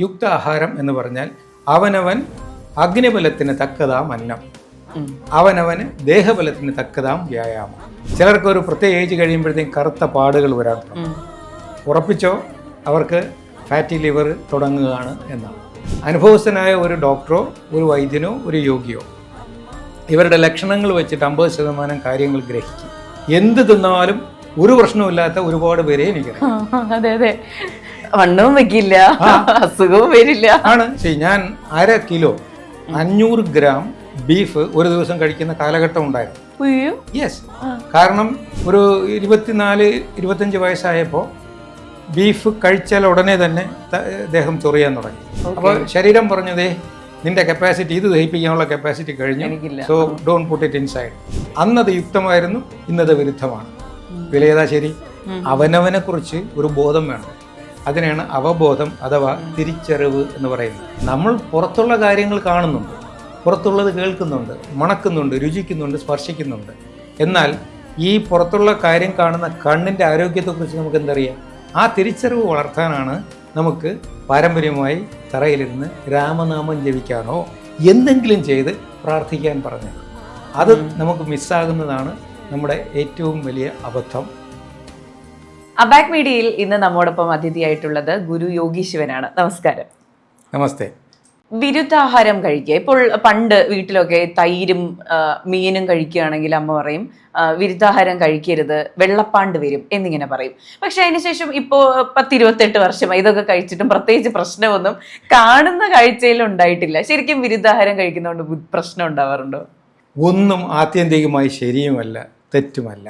യുക്ത ആഹാരം എന്ന് പറഞ്ഞാൽ അവനവൻ അഗ്നിബലത്തിന് തക്കതാം അന്നം, അവനവന് ദേഹബലത്തിന് തക്കതാം വ്യായാമം. ചിലർക്ക് ഒരു പ്രത്യേക ഏജ് കഴിയുമ്പോഴത്തേക്കും കറുത്ത പാടുകൾ വരാൻ തുടങ്ങും. ഉറപ്പിച്ചോ അവർക്ക് ഫാറ്റി ലിവർ തുടങ്ങുകയാണ് എന്നാണ്. അനുഭവസ്ഥനായ ഒരു ഡോക്ടറോ ഒരു വൈദ്യനോ ഒരു യോഗിയോ ഇവരുടെ ലക്ഷണങ്ങൾ വെച്ചിട്ട് 50% കാര്യങ്ങൾ ഗ്രഹിക്കും. എന്ത് തിന്നാലും ഒരു പ്രശ്നമില്ലാത്ത ഒരുപാട് പേരെ എനിക്കറിയാം. അതെ അതെ, വണ്ണവും വെക്കില്ല, അസുഖവും വരില്ല. ആണ്. ഞാൻ 1/2 കിലോ 500 ഗ്രാം ബീഫ് ഒരു ദിവസം കഴിക്കുന്ന കാലഘട്ടം ഉണ്ടായിരുന്നു. യെസ്. കാരണം ഒരു 24-25 വയസ്സായപ്പോൾ ബീഫ് കഴിച്ചാൽ ഉടനെ തന്നെ ദേഹം ചൊറിയാൻ തുടങ്ങി. അപ്പോൾ ശരീരം പറഞ്ഞതേ നിന്റെ കപ്പാസിറ്റി, ഇത് ദഹിപ്പിക്കാനുള്ള കപ്പാസിറ്റി കഴിഞ്ഞു, so don't put it inside. അന്നത് യുക്തമായിരുന്നു, ഇന്നത് വിരുദ്ധമാണ്. വിലയേതാ ശരി? അവനവനെ കുറിച്ച് ഒരു ബോധം വേണം. അതിനാണ് അവബോധം അഥവാ തിരിച്ചറിവ് എന്ന് പറയുന്നത്. നമ്മൾ പുറത്തുള്ള കാര്യങ്ങൾ കാണുന്നുണ്ട്, പുറത്തുള്ളത് കേൾക്കുന്നുണ്ട്, മണക്കുന്നുണ്ട്, രുചിക്കുന്നുണ്ട്, സ്പർശിക്കുന്നുണ്ട്. എന്നാൽ ഈ പുറത്തുള്ള കാര്യം കാണുന്ന കണ്ണിൻ്റെ ആരോഗ്യത്തെക്കുറിച്ച് നമുക്ക് എന്തറിയാം? ആ തിരിച്ചറിവ് വളർത്താനാണ് നമുക്ക് പാരമ്പര്യമായി തറയിലിരുന്ന് രാമനാമം ജപിക്കാനോ എന്തെങ്കിലും ചെയ്ത് പ്രാർത്ഥിക്കാൻ പറഞ്ഞത്. അത് നമുക്ക് മിസ്സാകുന്നതാണ് നമ്മുടെ ഏറ്റവും വലിയ അബദ്ധം. അബാക് മീഡിയയിൽ ഇന്ന് നമ്മോടൊപ്പം അതിഥിയായിട്ടുള്ളത് ഗുരു യോഗി ശിവനാണ്. നമസ്കാരം. നമസ്തേ. വിരുദ്ധാഹാരം കഴിക്കുക. ഇപ്പോൾ പണ്ട് വീട്ടിലൊക്കെ തൈരും മീനും കഴിക്കുകയാണെങ്കിൽ അമ്മ പറയും വിരുദ്ധാഹാരം കഴിക്കരുത്, വെള്ളപ്പാണ്ട് വരും എന്നിങ്ങനെ പറയും. പക്ഷെ അതിനുശേഷം ഇപ്പോൾ 10-28 വർഷമായി ഇതൊക്കെ കഴിച്ചിട്ടും പ്രത്യേകിച്ച് പ്രശ്നമൊന്നും കാണുന്ന കാഴ്ചയിൽ ഉണ്ടായിട്ടില്ല. ശരിക്കും വിരുദ്ധാഹാരം കഴിക്കുന്നതുകൊണ്ട് പ്രശ്നം ഉണ്ടാവാറുണ്ടോ? ഒന്നും ആത്യന്തികമായി ശരിയുമല്ല തെറ്റുമല്ല,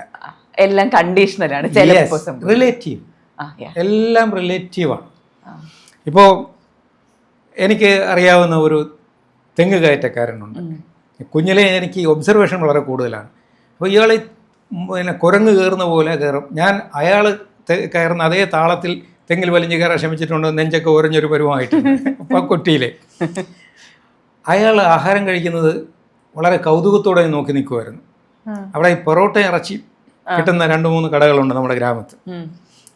എല്ലാം കണ്ടീഷണലാണ്, റിലേറ്റീവ്. എല്ലാം റിലേറ്റീവാണ്. ഇപ്പോൾ എനിക്ക് അറിയാവുന്ന ഒരു തെങ്ങ് കയറ്റക്കാരനുണ്ട്. കുഞ്ഞിലെ എനിക്ക് ഒബ്സർവേഷൻ വളരെ കൂടുതലാണ്. അപ്പോൾ ഇയാൾ കുരങ്ങ് കയറുന്ന പോലെ കയറും. ഞാൻ അയാൾ കയറുന്ന അതേ താളത്തിൽ തെങ്ങിൽ വലിഞ്ഞ് കയറാൻ ശ്രമിച്ചിട്ടുണ്ട്. നെഞ്ചൊക്കെ ഉരഞ്ഞൊരു പരുവമായിട്ടുണ്ട്. അപ്പോൾ കുട്ടിയിലെ അയാൾ ആഹാരം കഴിക്കുന്നത് വളരെ കൗതുകത്തോടെ നോക്കി നിൽക്കുമായിരുന്നു. അവിടെ ഈ പൊറോട്ട ഇറച്ചി കിട്ടുന്ന 2-3 കടകളുണ്ട് നമ്മുടെ ഗ്രാമത്തിൽ.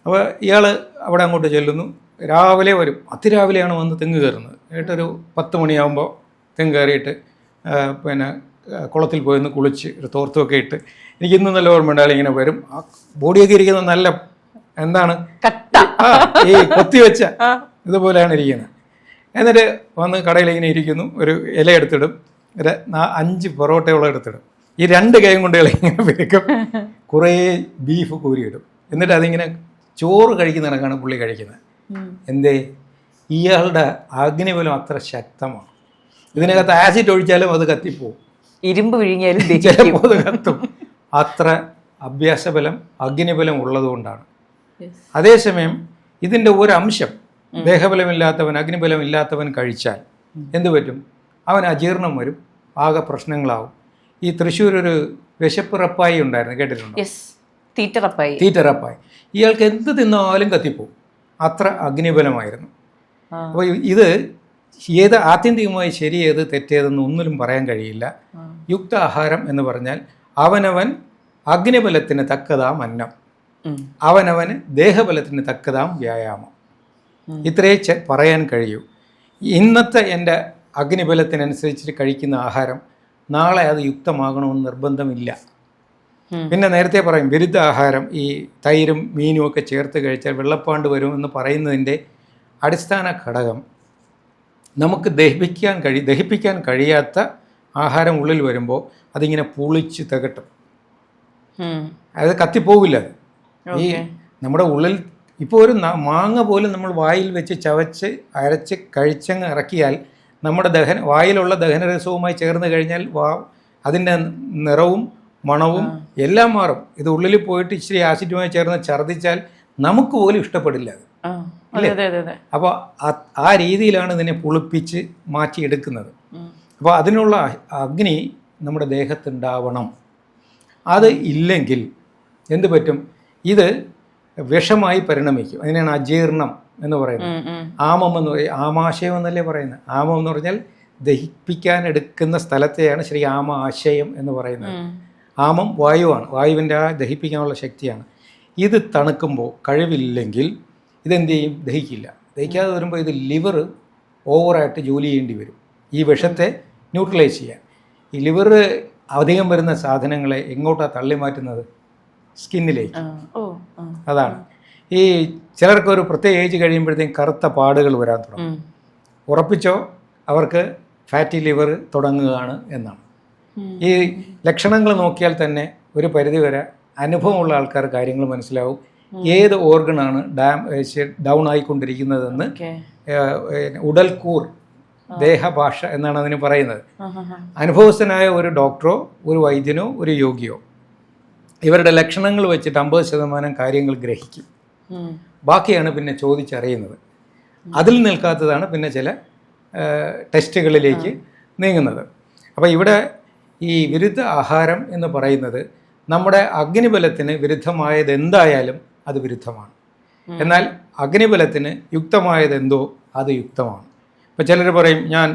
അപ്പോൾ ഇയാൾ അവിടെ അങ്ങോട്ട് ചെല്ലുന്നു. രാവിലെ വരും, അതിരാവിലെയാണ് വന്ന് തെങ്ങ് കയറുന്നത്. ഏട്ടൊരു 10 മണിയാകുമ്പോൾ തെങ്ങ് കയറിയിട്ട് പിന്നെ കുളത്തിൽ പോയിന്ന് കുളിച്ച് ഒരു തോർത്തുമൊക്കെ ഇട്ട്, എനിക്ക് ഇന്നും നല്ല ഓർമ്മയുണ്ട്. ഇങ്ങനെ വരും, ആ ബോഡിയൊക്കെ ഇരിക്കുന്നത് നല്ല എന്താണ് ഈ കൊത്തിവെച്ച ഇതുപോലെയാണ് ഇരിക്കുന്നത്. എന്നിട്ട് വന്ന് കടയിൽ ഇങ്ങനെ ഇരിക്കുന്നു, ഒരു ഇല എടുത്തിടും, ഒരു 5 പൊറോട്ടയോളം എടുത്തിടും. ഈ 2 കൈയും കൊണ്ട് ഇങ്ങനെ പെരുക്കും, കുറേ ബീഫ് കോരിയിടും. എന്നിട്ട് അതിങ്ങനെ ചോറ് കഴിക്കുന്ന കണക്കാണ് പുള്ളി കഴിക്കുന്നത്. എന്തേ? ഇയാളുടെ അഗ്നിബലം അത്ര ശക്തമാണ്. ഇതിനകത്ത് ആസിഡ് ഒഴിച്ചാലും അത് കത്തിപ്പോവും, ഇരുമ്പ് വിഴുങ്ങിയാലും ചിലപ്പോൾ അത് കത്തും. അത്ര അഭ്യാസബലം അഗ്നിബലം ഉള്ളതുകൊണ്ടാണ്. അതേസമയം ഇതിൻ്റെ ഒരംശം ദേഹബലമില്ലാത്തവൻ, അഗ്നിബലം ഇല്ലാത്തവൻ കഴിച്ചാൽ എന്തു പറ്റും? അവൻ അജീർണം വരും, ആകെ പ്രശ്നങ്ങളാവും. ഈ തൃശ്ശൂർ ഒരു വിശപ്പിറപ്പായി ഉണ്ടായിരുന്നു, കേട്ടിട്ടുണ്ടോ? തീറ്ററപ്പായി. ഇയാൾക്ക് എന്ത് തിന്നാലും കത്തിപ്പോവും, അത്ര അഗ്നിബലമായിരുന്നു. അപ്പോൾ ഇത് ആത്യന്തികമായി ശരി ഏത് തെറ്റേതെന്ന് ഒന്നിലും പറയാൻ കഴിയില്ല. യുക്ത ആഹാരം എന്ന് പറഞ്ഞാൽ അവനവൻ അഗ്നിബലത്തിന് തക്കതാം അന്നം, അവനവന് ദേഹബലത്തിന് തക്കതാം വ്യായാമം. ഇത്രേ പറയാൻ കഴിയൂ. ഇന്നത്തെ എൻ്റെ അഗ്നിബലത്തിനനുസരിച്ച് കഴിക്കുന്ന ആഹാരം നാളെ അത് യുക്തമാകണമെന്ന് നിർബന്ധമില്ല. പിന്നെ നേരത്തെ പറയും വിരുദ്ധ ആഹാരം, ഈ തൈരും മീനും ഒക്കെ ചേർത്ത് കഴിച്ചാൽ വെള്ളപ്പാണ്ട് വരുമെന്ന് പറയുന്നതിൻ്റെ അടിസ്ഥാന ഘടകം നമുക്ക് ദഹിപ്പിക്കാൻ കഴിയാത്ത ആഹാരം ഉള്ളിൽ വരുമ്പോൾ അതിങ്ങനെ പുളിച്ച് തികട്ടും, അത് കത്തിപ്പോവില്ല. ഈ നമ്മുടെ ഉള്ളിൽ ഇപ്പോൾ ഒരു മാങ്ങ പോലും നമ്മൾ വായിൽ വെച്ച് ചവച്ച് അരച്ച് കഴിച്ചങ്ങ് ഇറക്കിയാൽ നമ്മുടെ വായിലുള്ള ദഹനരസവുമായി ചേർന്ന് കഴിഞ്ഞാൽ അതിൻ്റെ നിറവും മണവും എല്ലാം മാറും. ഇത് ഉള്ളിൽ പോയിട്ട് ഇച്ചിരി ആസിഡുമായി ചേർന്ന് ഛർദ്ദിച്ചാൽ നമുക്ക് പോലും ഇഷ്ടപ്പെടില്ല അത്. അപ്പോൾ ആ രീതിയിലാണ് ഇതിനെ പുളിപ്പിച്ച് മാറ്റിയെടുക്കുന്നത്. അപ്പോൾ അതിനുള്ള അഗ്നി നമ്മുടെ ദേഹത്തുണ്ടാവണം. അത് ഇല്ലെങ്കിൽ എന്ത് പറ്റും? ഇത് വിഷമായി പരിണമിക്കും. അതിനാണ് അജീർണം എന്ന് പറയുന്നത്. ആമം എന്ന് പറയും, ആമാശയം എന്നല്ലേ പറയുന്നത്. ആമം എന്ന് പറഞ്ഞാൽ ദഹിപ്പിക്കാൻ എടുക്കുന്ന സ്ഥലത്തെയാണ് ശ്രീ ആമാശയം എന്ന് പറയുന്നത്. ആമം വായുവാണ്, വായുവിൻ്റെ ആ ദഹിപ്പിക്കാനുള്ള ശക്തിയാണ്. ഇത് തണുക്കുമ്പോൾ കഴിവില്ലെങ്കിൽ ഇതെന്ത് ചെയ്യും? ദഹിക്കില്ല. ദഹിക്കാതെ വരുമ്പോൾ ഇത് ലിവർ ഓവറായിട്ട് ജോലി ചെയ്യേണ്ടി വരും ഈ വിഷത്തെ ന്യൂട്രലൈസ് ചെയ്യാൻ. ഈ ലിവർ അധികം വരുന്ന സാധനങ്ങളെ എങ്ങോട്ടാണ് തള്ളി മാറ്റുന്നത്? സ്കിന്നിലേക്ക്. അതാണ് ഈ ചിലർക്ക് ഒരു പ്രത്യേക ഏജ് കഴിയുമ്പോഴത്തേക്കും കറുത്ത പാടുകൾ വരാൻ തുടങ്ങും. ഉറപ്പിച്ചോ അവർക്ക് ഫാറ്റി ലിവർ തുടങ്ങുകയാണ് എന്നാണ്. ഈ ലക്ഷണങ്ങൾ നോക്കിയാൽ തന്നെ ഒരു പരിധിവരെ അനുഭവമുള്ള ആൾക്കാർ കാര്യങ്ങൾ മനസ്സിലാവും ഏത് ഓർഗനാണ് ഡൗൺ ആയിക്കൊണ്ടിരിക്കുന്നതെന്ന്. ഉടൽക്കൂർ ദേഹഭാഷ എന്നാണ് അതിന് പറയുന്നത്. അനുഭവസ്ഥനായ ഒരു ഡോക്ടറോ ഒരു വൈദ്യനോ ഒരു യോഗിയോ ഇവരുടെ ലക്ഷണങ്ങൾ വെച്ചിട്ട് 50% കാര്യങ്ങൾ ഗ്രഹിക്കും. ബാക്കിയാണ് പിന്നെ ചോദിച്ചറിയുന്നത്. അതിൽ നിൽക്കാത്തതാണ് പിന്നെ ചില ടെസ്റ്റുകളിലേക്ക് നീങ്ങുന്നത്. അപ്പോൾ ഇവിടെ ഈ വിരുദ്ധ ആഹാരം എന്ന് പറയുന്നത് നമ്മുടെ അഗ്നിബലത്തിന് വിരുദ്ധമായത് എന്തായാലും അത് വിരുദ്ധമാണ്. എന്നാൽ അഗ്നിബലത്തിന് യുക്തമായതെന്തോ അത് യുക്തമാണ്. ഇപ്പോൾ ചിലർ പറയും ഞാൻ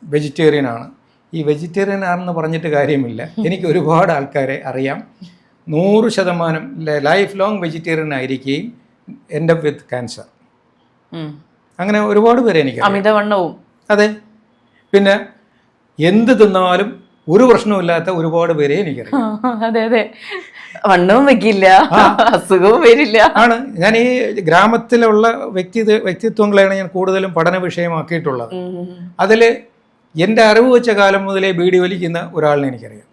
വെജിറ്റേറിയനാണ്. ഈ വെജിറ്റേറിയൻ ആണെന്ന് പറഞ്ഞിട്ട് കാര്യമില്ല. എനിക്ക് ഒരുപാട് ആൾക്കാരെ അറിയാം 100% ലൈഫ് ലോങ് വെജിറ്റേറിയൻ ആയിരിക്കുകയും എൻ്റെ വിത്ത് ക്യാൻസർ. അങ്ങനെ ഒരുപാട് പേരെ എനിക്ക് അമിതവണ്ണവും. അതെ, പിന്നെ എന്ത് തിന്നാലും ഒരു പ്രശ്നമില്ലാത്ത ഒരുപാട് പേരെ എനിക്കറിയാം. അതെ അതെ, വണ്ണവും വെക്കില്ല, അസുഖവും വരില്ല. ആണ്. ഞാൻ ഈ ഗ്രാമത്തിലുള്ള വ്യക്തിത്വങ്ങളെയാണ് ഞാൻ കൂടുതലും പഠന വിഷയമാക്കിയിട്ടുള്ളത്. അതിൽ എൻ്റെ അറിവ് വെച്ച കാലം മുതലേ ബീഡി വലിക്കുന്ന ഒരാളിനെ എനിക്കറിയാം.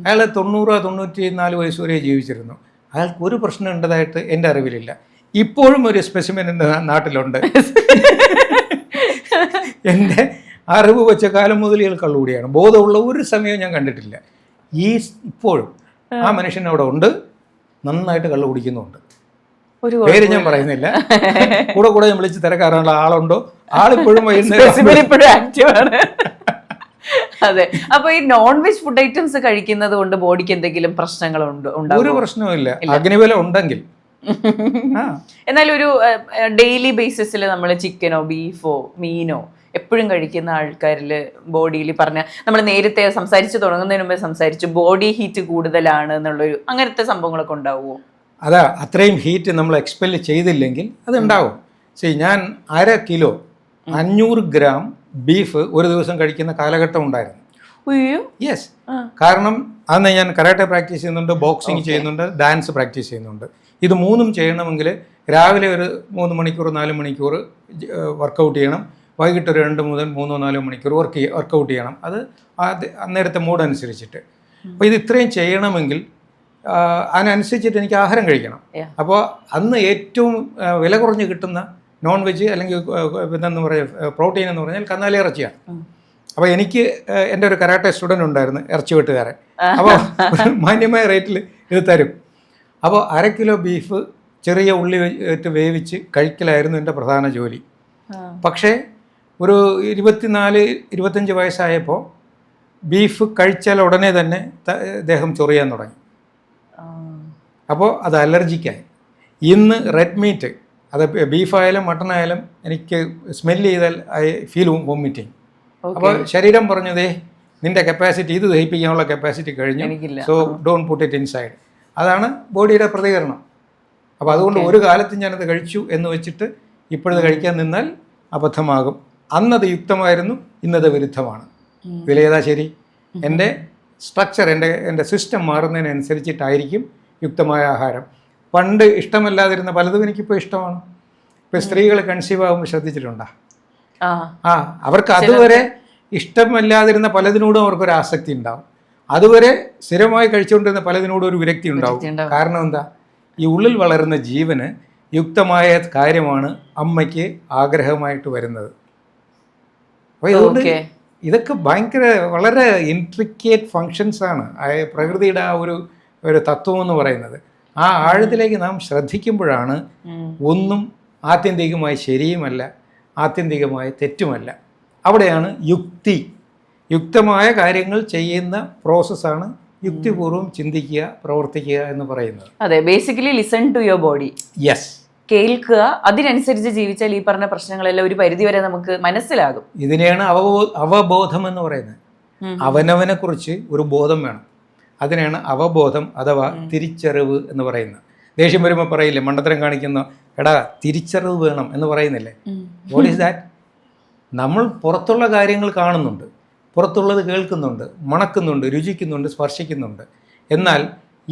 അയാൾ 90-94 വയസ്സ് വരെ ജീവിച്ചിരുന്നു. അയാൾക്ക് ഒരു പ്രശ്നം ഉണ്ടതായിട്ട് എൻ്റെ അറിവിലില്ല. ഇപ്പോഴും ഒരു സ്പെസിമെൻ എൻ്റെ നാട്ടിലുണ്ട്. എൻ്റെ അറിവ് വെച്ച കാലം മുതൽ ഇയാൾ കള്ളുകൂടിയാണ്. ബോധമുള്ള ഒരു സമയവും ഞാൻ കണ്ടിട്ടില്ല. ഇപ്പോഴും ആ മനുഷ്യൻ അവിടെ ഉണ്ട്, നന്നായിട്ട് കള്ളു കുടിക്കുന്നുണ്ട്. പേര് ഞാൻ പറയുന്നില്ല. കൂടെ ഞാൻ വിളിച്ച് തിരക്കാറുള്ള ആളുണ്ടോ? ആളിപ്പോഴും ആക്റ്റീവാണ്. അതെ. അപ്പൊ ഈ നോൺ വെജ് ഫുഡ് ഐറ്റംസ് കഴിക്കുന്നത് കൊണ്ട് ബോഡിക്ക് എന്തെങ്കിലും പ്രശ്നങ്ങളുണ്ടോ? ഒരു പ്രശ്നവുമില്ല, അഗ്നിബലം ഉണ്ടെങ്കിൽ. എന്നാൽ ഒരു ഡെയിലി ബേസിസിൽ നമ്മൾ ചിക്കനോ ബീഫോ മീനോ എപ്പോഴും കഴിക്കുന്ന ആൾക്കാരിൽ ബോഡിയിൽ പറഞ്ഞ നമ്മൾ നേരത്തെ സംസാരിച്ച് തുടങ്ങുന്നതിന് മുമ്പേ സംസാരിച്ചു ബോഡി ഹീറ്റ് കൂടുതലാണ് എന്നുള്ളൊരു അങ്ങനത്തെ സംഭവങ്ങളൊക്കെ ഉണ്ടാവുമോ? അതാ, അത്രയും ഹീറ്റ് നമ്മൾ എക്സ്പെൽ ചെയ്തില്ലെങ്കിൽ അതുണ്ടാവും. ശരി, ഞാൻ 1/2 കിലോ 500 ഗ്രാം ബീഫ് ഒരു ദിവസം കഴിക്കുന്ന കാലഘട്ടം ഉണ്ടായിരുന്നു. യെസ്. കാരണം അന്ന് ഞാൻ കരാട്ടെ പ്രാക്ടീസ് ചെയ്യുന്നുണ്ട്, ബോക്സിങ് ചെയ്യുന്നുണ്ട്, ഡാൻസ് പ്രാക്ടീസ് ചെയ്യുന്നുണ്ട്. ഇത് മൂന്നും ചെയ്യണമെങ്കിൽ രാവിലെ ഒരു 3 മണിക്കൂർ 4 മണിക്കൂർ വർക്കൗട്ട് ചെയ്യണം. വൈകിട്ട് ഒരു 2 മുതൽ 3-4 മണിക്കൂർ വർക്കൗട്ട് ചെയ്യണം. അത് അന്നേരത്തെ മൂഡ് അനുസരിച്ചിട്ട്. അപ്പോൾ ഇത് ഇത്രയും ചെയ്യണമെങ്കിൽ അതിനനുസരിച്ചിട്ട് എനിക്ക് ആഹാരം കഴിക്കണം. അപ്പോൾ അന്ന് ഏറ്റവും വില കുറഞ്ഞ് കിട്ടുന്ന നോൺ വെജ് അല്ലെങ്കിൽ എന്താണെന്ന് പറയുക പ്രോട്ടീൻ എന്ന് പറഞ്ഞാൽ കന്നാലി ഇറച്ചിയാണ്. അപ്പോൾ എനിക്ക് എൻ്റെ ഒരു കരാട്ടെ സ്റ്റുഡൻ്റ് ഉണ്ടായിരുന്നു, ഇറച്ചി വെട്ടുകാരൻ. അപ്പോൾ മാന്യമായ റേറ്റിൽ ഇത് തരും. അപ്പോൾ 1/2 കിലോ ബീഫ് ചെറിയ ഉള്ളി വെച്ച് വേവിച്ച് കഴിക്കലായിരുന്നു എൻ്റെ പ്രധാന ജോലി. പക്ഷേ ഒരു 24-25 വയസ്സായപ്പോൾ ബീഫ് കഴിച്ചാൽ ഉടനെ തന്നെ ദേഹം ചൊറിയാൻ തുടങ്ങി. അപ്പോൾ അത് അലർജിക്കായി. ഇന്ന് റെഡ് മീറ്റ്, അത് ബീഫായാലും മട്ടനായാലും എനിക്ക് സ്മെല്ല് ചെയ്താൽ ഐ ഫീൽ വോമിറ്റിങ്. അപ്പോൾ ശരീരം പറഞ്ഞതേ നിൻ്റെ കപ്പാസിറ്റി, ഇത് ദഹിപ്പിക്കാനുള്ള കപ്പാസിറ്റി കഴിഞ്ഞു, so don't put it inside. അതാണ് ബോഡിയുടെ പ്രതികരണം. അപ്പോൾ അതുകൊണ്ട് ഒരു കാലത്ത് ഞാനത് കഴിച്ചു എന്ന് വെച്ചിട്ട് ഇപ്പോഴത് കഴിക്കാൻ നിന്നാൽ അബദ്ധമാകും. അന്നത് യുക്തമായിരുന്നു, ഇന്നത് വിരുദ്ധമാണ്. വിലയേതാ ശരി? എൻ്റെ സ്ട്രക്ചർ, എൻ്റെ സിസ്റ്റം മാറുന്നതിനനുസരിച്ചിട്ടായിരിക്കും യുക്തമായ ആഹാരം. പണ്ട് ഇഷ്ടമല്ലാതിരുന്ന പലതും എനിക്കിപ്പോൾ ഇഷ്ടമാണ്. ഇപ്പോൾ സ്ത്രീകൾ കൺസീവ് ആകുമ്പോൾ ശ്രദ്ധിച്ചിട്ടുണ്ടോ? അവർക്ക് അതുവരെ ഇഷ്ടമല്ലാതിരുന്ന പലതിനോടും അവർക്കൊരു ആസക്തി ഉണ്ടാവും. അതുവരെ സ്ഥിരമായി കഴിച്ചുകൊണ്ടിരുന്ന പലതിനോടും ഒരു വിരക്തി ഉണ്ടാവും. കാരണം എന്താ? ഈ ഉള്ളിൽ വളരുന്ന ജീവന് യുക്തമായ കാര്യമാണ് അമ്മയ്ക്ക് ആഗ്രഹമായിട്ട് വരുന്നത്. അപ്പോൾ ഇതുകൊണ്ട് ഇതൊക്കെ ഭയങ്കര വളരെ ഇൻട്രിക്കേറ്റ് ഫങ്ഷൻസ് ആണ് പ്രകൃതിയുടെ ആ ഒരു തത്വം എന്ന് പറയുന്നത്. ആ ആഴത്തിലേക്ക് നാം ശ്രദ്ധിക്കുമ്പോഴാണ് ഒന്നും ആത്യന്തികമായി ശരിയുമല്ല, ആത്യന്തികമായ തെറ്റുമല്ല. അവിടെയാണ് യുക്തമായ കാര്യങ്ങൾ ചെയ്യുന്ന പ്രോസസ്സാണ് യുക്തിപൂർവ്വം ചിന്തിക്കുക, പ്രവർത്തിക്കുക എന്ന് പറയുന്നത്. അതെ, basically listen to your body. Yes. കേൾക്കുക, അതിനനുസരിച്ച് ജീവിച്ചാൽ ഈ പറഞ്ഞ പ്രശ്നങ്ങളെല്ലാം ഒരു പരിധിവരെ നമുക്ക് മനസ്സിലാകും. ഇതിനെയാണ് അവബോധം എന്ന് പറയുന്നത്. അവനവനെ കുറിച്ച് ഒരു ബോധം വേണം. അതിനാണ് അവബോധം അഥവാ തിരിച്ചറിവ് എന്ന് പറയുന്നത്. ദേഷ്യം വരുമ്പോൾ പറയില്ലേ, മണ്ടത്തരം കാണിക്കുന്ന എടാ തിരിച്ചറിവ് വേണം എന്ന് പറയുന്നില്ലേ? What is that? നമ്മൾ പുറത്തുള്ള കാര്യങ്ങൾ കാണുന്നുണ്ട്, പുറത്തുള്ളത് കേൾക്കുന്നുണ്ട്, മണക്കുന്നുണ്ട്, രുചിക്കുന്നുണ്ട്, സ്പർശിക്കുന്നുണ്ട്. എന്നാൽ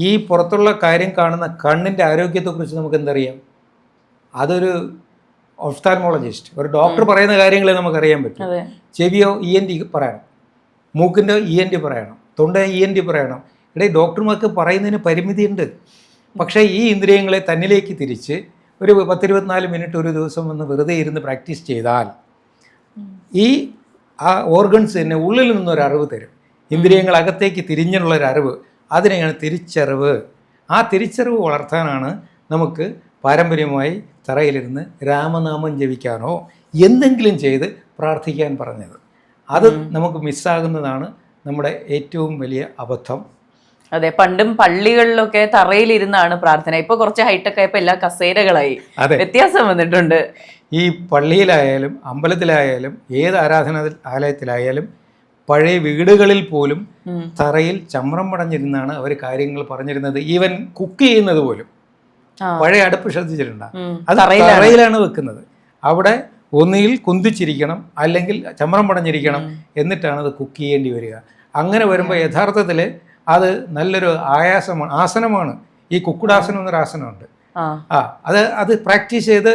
ഈ പുറത്തുള്ള കാര്യം കാണുന്ന കണ്ണിൻ്റെ ആരോഗ്യത്തെക്കുറിച്ച് നമുക്ക് എന്തറിയാം? അതൊരു ഒഫ്താൽമോളജിസ്റ്റ്, ഒരു ഡോക്ടർ പറയുന്ന കാര്യങ്ങളെ നമുക്കറിയാൻ പറ്റും. ചെവിയോ ENT പറയണം, മൂക്കിൻ്റെ ENT പറയണം, തൊണ്ട ENT പറയണം. ഇവിടെ ഡോക്ടർമാർക്ക് പറയുന്നതിന് പരിമിതിയുണ്ട്. പക്ഷേ ഈ ഇന്ദ്രിയങ്ങളെ തന്നിലേക്ക് തിരിച്ച് ഒരു 10-24 മിനിറ്റ് ഒരു ദിവസം വന്ന് വെറുതെ ഇരുന്ന് പ്രാക്ടീസ് ചെയ്താൽ ഈ ആ ഓർഗൻസ് തന്നെ ഉള്ളിൽ നിന്നൊരു അറിവ് തരും. ഇന്ദ്രിയങ്ങൾ അകത്തേക്ക് തിരിഞ്ഞുള്ളൊരറിവ്, അതിനെയാണ് തിരിച്ചറിവ്. ആ തിരിച്ചറിവ് വളർത്താനാണ് നമുക്ക് പാരമ്പര്യമായി തറയിലിരുന്ന് രാമനാമം ജപിക്കാനോ എന്തെങ്കിലും ചെയ്ത് പ്രാർത്ഥിക്കാൻ പറഞ്ഞത്. അത് നമുക്ക് മിസ്സാകുന്നതാണ് നമ്മുടെ ഏറ്റവും വലിയ അബദ്ധം. അതെ, പണ്ടും പള്ളികളിലൊക്കെ തറയിലിരുന്നാണ് പ്രാർത്ഥന. ഇപ്പൊ കുറച്ച് ഹൈടെക് ആയപ്പോ എല്ലാ കസേരകളായി. വ്യത്യാസം വന്നിട്ടുണ്ട്. ഈ പള്ളിയിലായാലും അമ്പലത്തിലായാലും ഏത് ആരാധനാലയത്തിലായാലും പഴയ വീടുകളിൽ പോലും തറയിൽ ചമ്രം പടഞ്ഞിരുന്നാണ് അവർ കാര്യങ്ങൾ പറഞ്ഞിരുന്നത്. ഈവൻ കുക്ക് ചെയ്യുന്നത് പോലും പഴയ അടുപ്പ് ശ്രദ്ധിച്ചിട്ടുണ്ടാകും, അത് തറയിലാണ് വെക്കുന്നത്. അവിടെ ഒന്നുകിൽ കുന്തിച്ചിരിക്കണം, അല്ലെങ്കിൽ ചമ്രം പടഞ്ഞിരിക്കണം, എന്നിട്ടാണ് അത് കുക്ക് ചെയ്യേണ്ടി വരിക. അങ്ങനെ വരുമ്പോൾ യഥാർത്ഥത്തിൽ അത് നല്ലൊരു ആസനമാണ്. ഈ കുക്കുടാസനം എന്നൊരു ആസനമുണ്ട്. അത് പ്രാക്ടീസ് ചെയ്ത്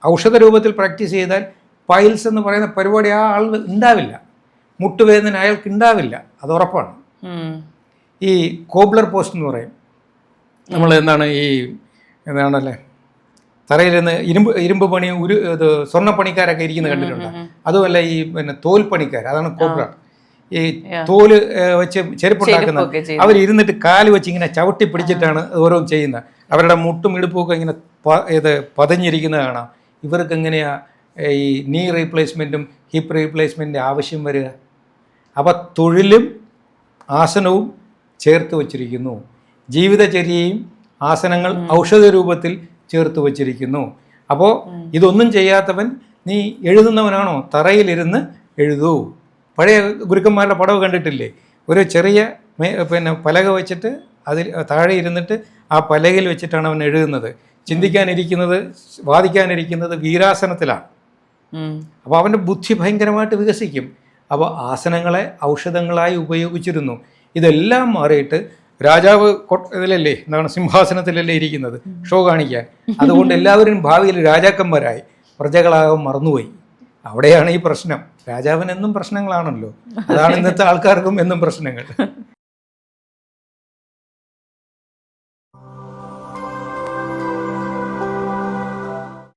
ഔഷധ രൂപത്തിൽ പ്രാക്ടീസ് ചെയ്താൽ പൈൽസ് എന്ന് പറയുന്ന പരിപാടി ആ ആൾ ഉണ്ടാവില്ല, മുട്ടുവേദന അയാൾക്ക് ഉണ്ടാവില്ല, അത് ഉറപ്പാണ്. ഈ കോബ്ലർ പോസ്റ്റ് എന്ന് പറയും, നമ്മൾ എന്താണല്ലേ തറയിലിരുന്ന് ഇരുമ്പ് പണി സ്വർണ്ണപ്പണിക്കാരൊക്കെ ഇരിക്കുന്നത് കണ്ടിട്ടുണ്ട്. അതുമല്ല ഈ തോൽ പണിക്കാർ, അതാണ് കോബ്ലർ. ഈ തോല് വെച്ച് ചെരുപ്പുണ്ടാക്കുന്ന അവരിരുന്നിട്ട് കാല് വെച്ച് ഇങ്ങനെ ചവിട്ടി പിടിച്ചിട്ടാണ് ഓരോന്നും ചെയ്യുന്നത്. അവരുടെ മുട്ടും ഇടുപ്പൊക്കെ ഇങ്ങനെ പതഞ്ഞിരിക്കുന്നത് കാണാം. ഇവർക്ക് എങ്ങനെയാ ഈ നീ റീപ്ലേസ്മെൻറ്റും ഹിപ്പ് റീപ്ലേസ്മെൻറ്റിൻ്റെ ആവശ്യം വരിക? അപ്പോൾ തൊഴിലും ആസനവും ചേർത്ത് വച്ചിരിക്കുന്നു, ജീവിതചര്യയും ആസനങ്ങൾ ഔഷധ രൂപത്തിൽ ചേർത്ത് വച്ചിരിക്കുന്നു. അപ്പോൾ ഇതൊന്നും ചെയ്യാത്തവൻ നീ എഴുതുന്നവനാണോ? തറയിലിരുന്ന് എഴുതൂ. പഴയ ഗുരുക്കന്മാരുടെ പടവ് കണ്ടിട്ടില്ലേ? ഒരു ചെറിയ പലക വെച്ചിട്ട് അതിൽ താഴെ ഇരുന്നിട്ട് ആ പലകയിൽ വെച്ചിട്ടാണ് അവൻ എഴുതുന്നത്. ചിന്തിക്കാനിരിക്കുന്നത്, വാദിക്കാനിരിക്കുന്നത് വീരാസനത്തിലാണ്. അപ്പോൾ അവൻ്റെ ബുദ്ധി ഭയങ്കരമായിട്ട് വികസിക്കും. അപ്പോൾ ആസനങ്ങളെ ഔഷധങ്ങളായി ഉപയോഗിച്ചിരുന്നു. ഇതെല്ലാം മാറിയിട്ട് രാജാവ് ഇതിലല്ലേ, സിംഹാസനത്തിലല്ലേ ഇരിക്കുന്നത്, ഷോ കാണിക്കാൻ. അതുകൊണ്ട് എല്ലാവരും ഭാവിയിൽ രാജാക്കന്മാരായി, പ്രജകളാകാൻ മറന്നുപോയി. അവിടെയാണ് ഈ പ്രശ്നം. രാജാവിനെന്നും പ്രശ്നങ്ങളാണല്ലോ, അതാണ് ഇന്നത്തെ ആൾക്കാർക്കും എന്നും പ്രശ്നങ്ങൾ.